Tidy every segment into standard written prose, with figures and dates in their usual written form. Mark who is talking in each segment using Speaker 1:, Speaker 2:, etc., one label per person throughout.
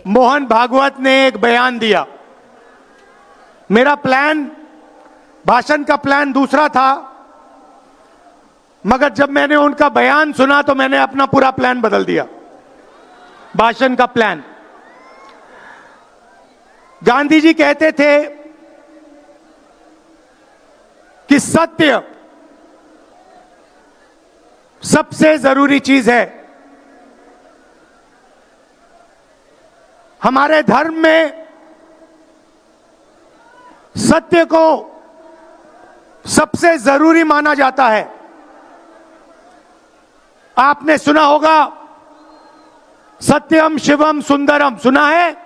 Speaker 1: मोहन भागवत ने एक बयान दिया। मेरा प्लान, भाषण का प्लान दूसरा था, मगर जब मैंने उनका बयान सुना तो मैंने अपना पूरा प्लान बदल दिया, भाषण का प्लान। गांधी जी कहते थे कि सत्य सबसे जरूरी चीज है। हमारे धर्म में सत्य को सबसे जरूरी माना जाता है। आपने सुना होगा सत्यम शिवम सुंदरम, सुना है?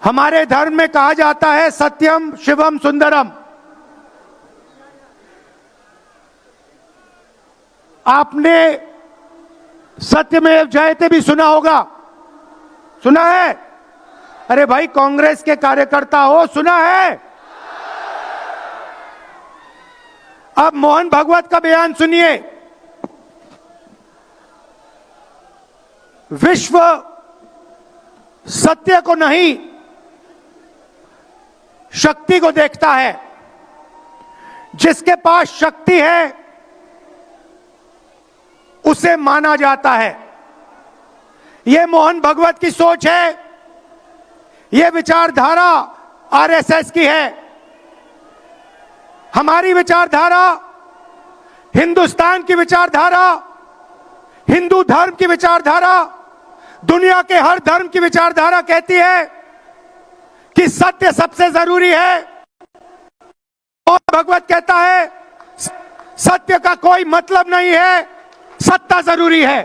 Speaker 1: हमारे धर्म में कहा जाता है सत्यम शिवम सुंदरम। आपने सत्यमेव जयते भी सुना होगा, सुना है? अरे भाई, कांग्रेस के कार्यकर्ता हो, सुना है? अब मोहन भागवत का बयान सुनिए। विश्व सत्य को नहीं, शक्ति को देखता है। जिसके पास शक्ति है उसे माना जाता है। यह मोहन भागवत की सोच है, यह विचारधारा आरएसएस की है। हमारी विचारधारा, हिंदुस्तान की विचारधारा, हिंदू धर्म की विचारधारा, दुनिया के हर धर्म की विचारधारा कहती है कि सत्य सबसे जरूरी है। मोहन भागवत कहता है सत्य का कोई मतलब नहीं है, सत्ता जरूरी है।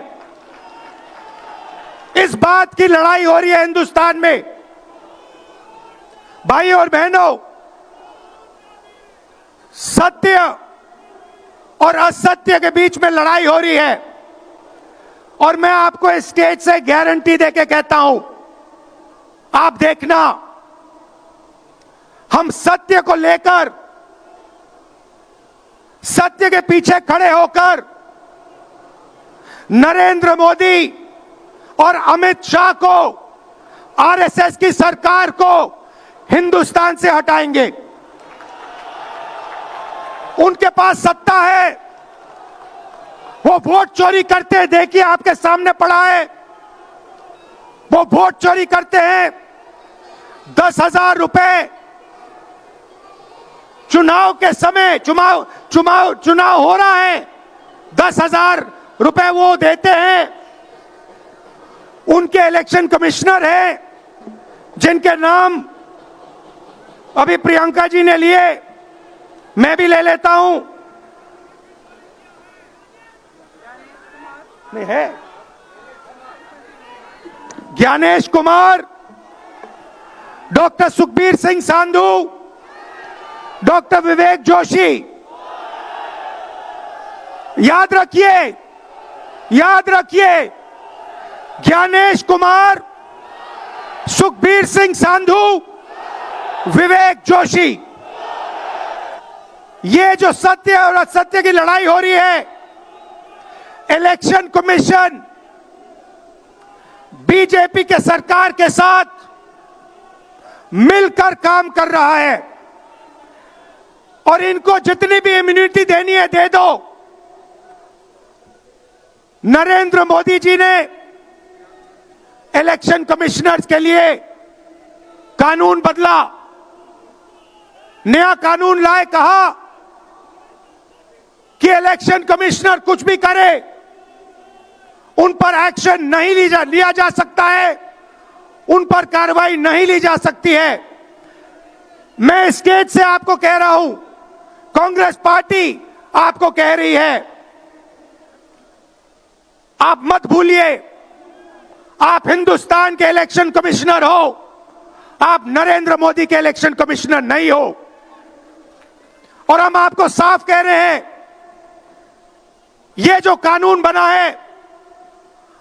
Speaker 1: इस बात की लड़ाई हो रही है हिंदुस्तान में। भाई और बहनों, सत्य और असत्य के बीच में लड़ाई हो रही है। और मैं आपको इस स्टेज से गारंटी देके कहता हूं, आप देखना, हम सत्य को लेकर, सत्य के पीछे खड़े होकर नरेंद्र मोदी और अमित शाह को, आरएसएस की सरकार को हिंदुस्तान से हटाएंगे। उनके पास सत्ता है, वो वोट चोरी करते हैं, देखिए आपके सामने पड़ा है। वो वोट चोरी करते हैं। 10,000 रुपए चुनाव के समय, चुनाव हो रहा है, 10,000 रुपए वो देते हैं। उनके इलेक्शन कमिश्नर हैं, जिनके नाम अभी प्रियंका जी ने लिए, मैं भी ले लेता हूं। नहीं है? Gyanesh Kumar, doctor Sukhbir Singh Sandhu, doctor Vivek Joshi. याद रखिए, याद रखिए, ज्ञानेश कुमार, सुखबीर सिंह सांधू, विवेक जोशी। ये जो सत्य और असत्य की लड़ाई हो रही है, इलेक्शन कमीशन बीजेपी के सरकार के साथ मिलकर काम कर रहा है। और इनको जितनी भी इम्यूनिटी देनी है दे दो। नरेंद्र मोदी जी ने इलेक्शन कमिश्नर्स के लिए कानून बदला, नया कानून लाए, कहा कि इलेक्शन कमिश्नर कुछ भी करे, उन पर एक्शन नहीं लिया जा सकता है, उन पर कार्रवाई नहीं ली जा सकती है। मैं स्टेज से आपको कह रहा हूं, कांग्रेस पार्टी आपको कह रही है, आप मत भूलिए, आप हिंदुस्तान के इलेक्शन कमिश्नर हो, आप नरेंद्र मोदी के इलेक्शन कमिश्नर नहीं हो। और हम आपको साफ कह रहे हैं, ये जो कानून बना है,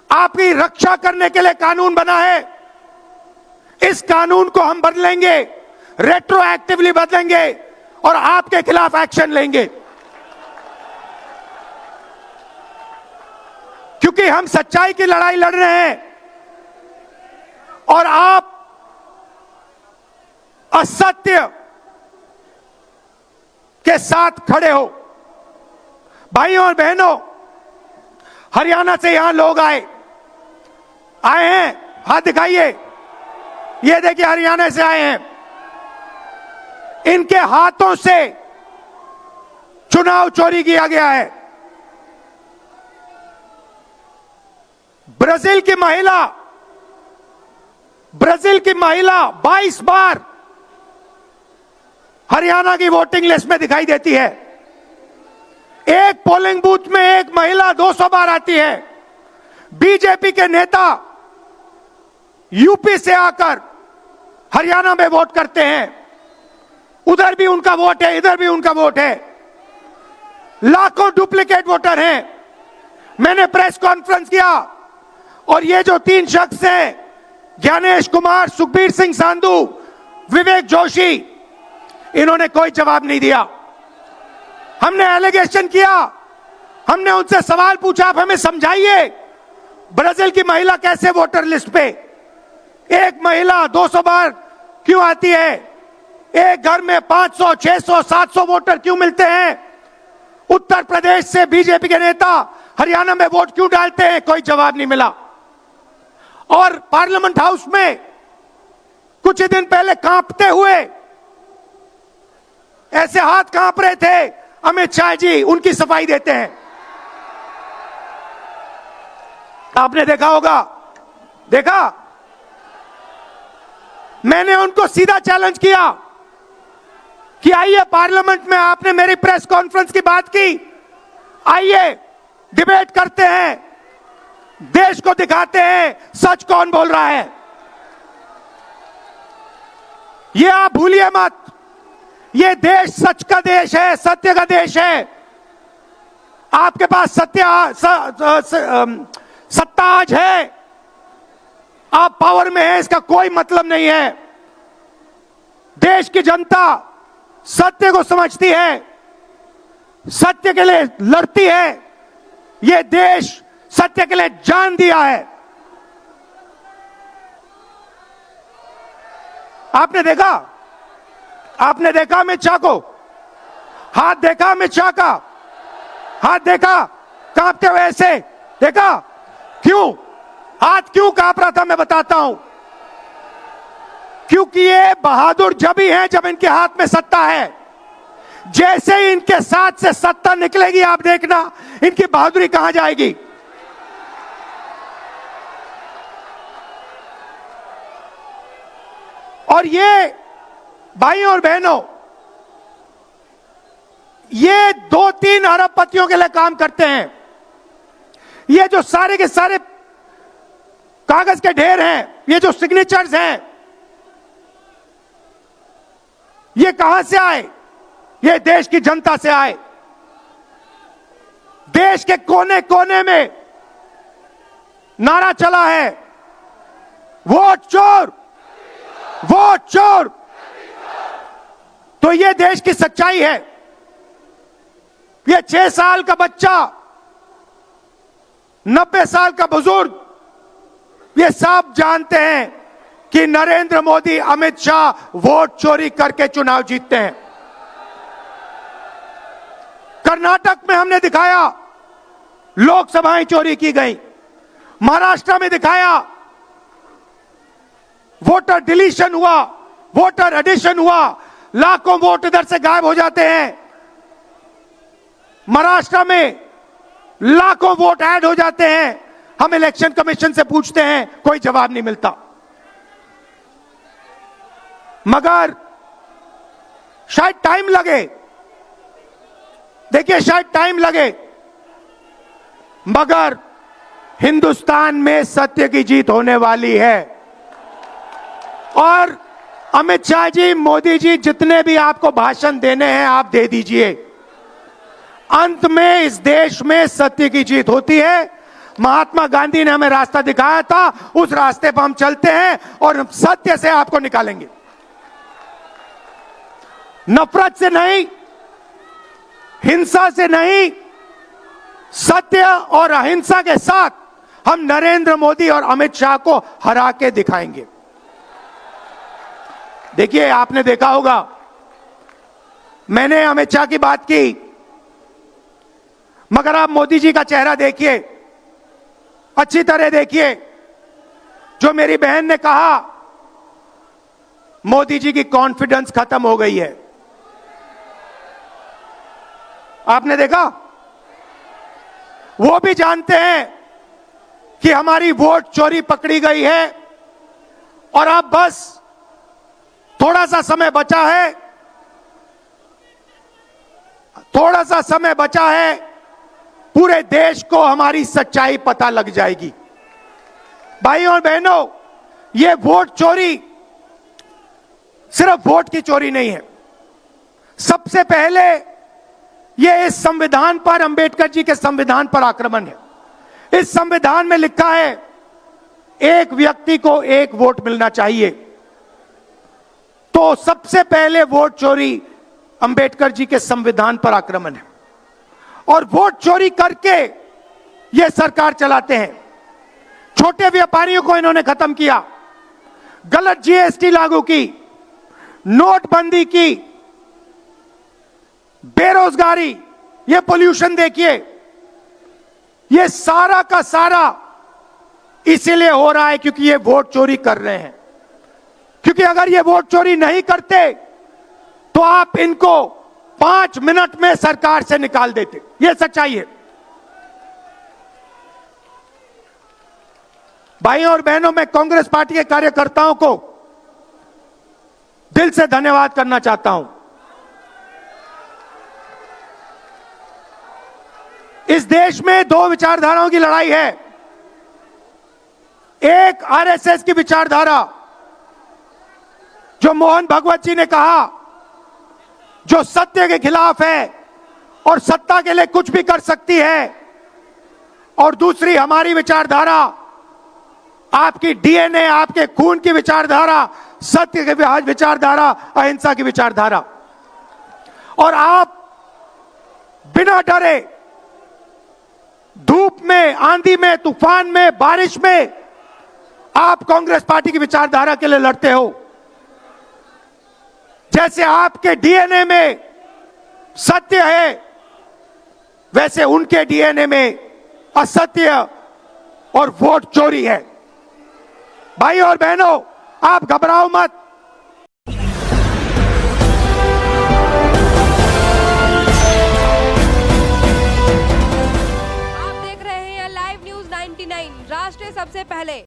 Speaker 1: आपकी रक्षा करने के लिए कानून बना है। इस कानून को हम बदलेंगे, रेट्रोएक्टिवली बदलेंगे और आपके खिलाफ एक्शन लेंगे। क्योंकि क्योंकि हम सच्चाई की लड़ाई लड़ रहे हैं और आप असत्य के साथ खड़े हो। भाइयों और बहनों, हरियाणा से यहां लोग आए हैं, हाथ दिखाइए। ये देखिए, हरियाणा से आए हैं। इनके हाथों से चुनाव चोरी किया गया है। ब्राजील की महिला 22 बार हरियाणा की वोटिंग लिस्ट में दिखाई देती है। एक पोलिंग बूथ में एक महिला 200 बार आती है। बीजेपी के नेता यूपी से आकर हरियाणा में वोट करते हैं। उधर भी उनका वोट है, इधर भी उनका वोट है। लाखों डुप्लीकेट वोटर हैं। मैंने प्रेस कॉन्फ्रेंस किया और ये जो 3 शख्स हैं, ज्ञानेश कुमार, सुखबीर सिंह सांधू, विवेक जोशी, इन्होंने कोई जवाब नहीं दिया। हमने एलिगेशन किया, हमने उनसे सवाल पूछा, आप हमें समझाइए ब्राजील की महिला कैसे वोटर लिस्ट पे, एक महिला 200 बार क्यों आती है? एक घर में 500, 600, 700 वोटर क्यों मिलते हैं? उत्तर प्रदेश से बीजेपी के नेता हरियाणा में वोट क्यों डालते हैं? कोई जवाब नहीं मिला। और पार्लियामेंट हाउस में कुछ ही दिन पहले कांपते हुए, ऐसे हाथ कांप रहे थे, अमित शाह जी उनकी सफाई देते हैं। आपने देखा होगा, देखा? मैंने उनको सीधा चैलेंज किया कि आइए पार्लियामेंट में, आपने मेरी प्रेस कॉन्फ्रेंस की बात की, आइए डिबेट करते हैं, देश को दिखाते हैं सच कौन बोल रहा है। ये आप भूलिए मत, ये देश सच का देश है, सत्य का देश है। आपके पास सत्ता आज है, आप पावर में हैं, इसका कोई मतलब नहीं है। देश की जनता सत्य को समझती है, सत्य के लिए लड़ती है। ये देश सत्य के लिए जान दिया है। आपने देखा अमित शाह को, हाथ देखा अमित शाह का, हाथ देखा कांपते हुए ऐसे देखा? क्यों हाथ क्यों कांप रहा था? मैं बताता हूं। क्योंकि ये बहादुर जब ही हैं जब इनके हाथ में सत्ता है। जैसे ही इनके साथ से सत्ता निकलेगी, आप देखना इनकी बहादुरी कहां जाएगी। और ये भाइयों और बहनों, ये 2-3 अरबपतियों के लिए काम करते हैं। ये जो सारे के सारे कागज के ढेर हैं, ये जो सिग्नेचर्स हैं, ये कहां से आए? ये देश की जनता से आए। देश के कोने कोने में नारा चला है, वोट चोर, वोट चोर। तो ये देश की सच्चाई है। ये 6 साल का बच्चा, 90 साल का बुजुर्ग, ये सब जानते हैं कि नरेंद्र मोदी, अमित शाह वोट चोरी करके चुनाव जीतते हैं। कर्नाटक में हमने दिखाया लोकसभाएं चोरी की गई, महाराष्ट्र में दिखाया वोटर डिलीशन हुआ, वोटर एडिशन हुआ, लाखों वोट इधर से गायब हो जाते हैं। महाराष्ट्र में लाखों वोट ऐड हो जाते हैं। हम इलेक्शन कमीशन से पूछते हैं, कोई जवाब नहीं मिलता। मगर शायद टाइम लगे, देखिए शायद टाइम लगे, मगर हिंदुस्तान में सत्य की जीत होने वाली है। और अमित शाह जी, मोदी जी, जितने भी आपको भाषण देने हैं आप दे दीजिए। अंत में इस देश में सत्य की जीत होती है। महात्मा गांधी ने हमें रास्ता दिखाया था, उस रास्ते पर हम चलते हैं और सत्य से आपको निकालेंगे। नफरत से नहीं, हिंसा से नहीं, सत्य और अहिंसा के साथ हम नरेंद्र मोदी और अमित शाह को हरा के दिखाएंगे। देखिए, आपने देखा होगा, मैंने अमित शाह की बात की, मगर आप मोदी जी का चेहरा देखिए, अच्छी तरह देखिए। जो मेरी बहन ने कहा, मोदी जी की कॉन्फिडेंस खत्म हो गई है। आपने देखा? वो भी जानते हैं कि हमारी वोट चोरी पकड़ी गई है और अब बस थोड़ा सा समय बचा है, थोड़ा सा समय बचा है, पूरे देश को हमारी सच्चाई पता लग जाएगी। भाइयों और बहनों, ये वोट चोरी सिर्फ वोट की चोरी नहीं है। सबसे पहले ये इस संविधान पर, अंबेडकर जी के संविधान पर आक्रमण है। इस संविधान में लिखा है एक व्यक्ति को एक वोट मिलना चाहिए। तो सबसे पहले वोट चोरी अंबेडकर जी के संविधान पर आक्रमण है और वोट चोरी करके ये सरकार चलाते हैं। छोटे व्यापारियों को इन्होंने खत्म किया, गलत जीएसटी लागू की, नोटबंदी की, बेरोजगारी, ये पोल्यूशन देखिए, ये सारा का सारा इसीलिए हो रहा है क्योंकि ये वोट चोरी कर रहे हैं। क्योंकि अगर ये वोट चोरी नहीं करते तो आप इनको 5 मिनट में सरकार से निकाल देते। ये सच्चाई है। भाइयों और बहनों, मैं कांग्रेस पार्टी के कार्यकर्ताओं को दिल से धन्यवाद करना चाहता हूं। इस देश में दो विचारधाराओं की लड़ाई है। एक आरएसएस की विचारधारा, जो मोहन भगवत जी ने कहा, जो सत्य के खिलाफ है और सत्ता के लिए कुछ भी कर सकती है, और दूसरी हमारी विचारधारा, आपकी डीएनए, आपके खून की विचारधारा, सत्य की विचारधारा, अहिंसा की विचारधारा। और आप बिना डरे धूप में, आंधी में, तूफान में, बारिश में आप कांग्रेस पार्टी की विचारधारा के लिए लड़ते हो। जैसे आपके डीएनए में सत्य है, वैसे उनके डीएनए में असत्य और वोट चोरी है। भाई और बहनों, आप घबराओ मत।
Speaker 2: आप देख रहे हैं लाइव न्यूज 99, राष्ट्र सबसे पहले।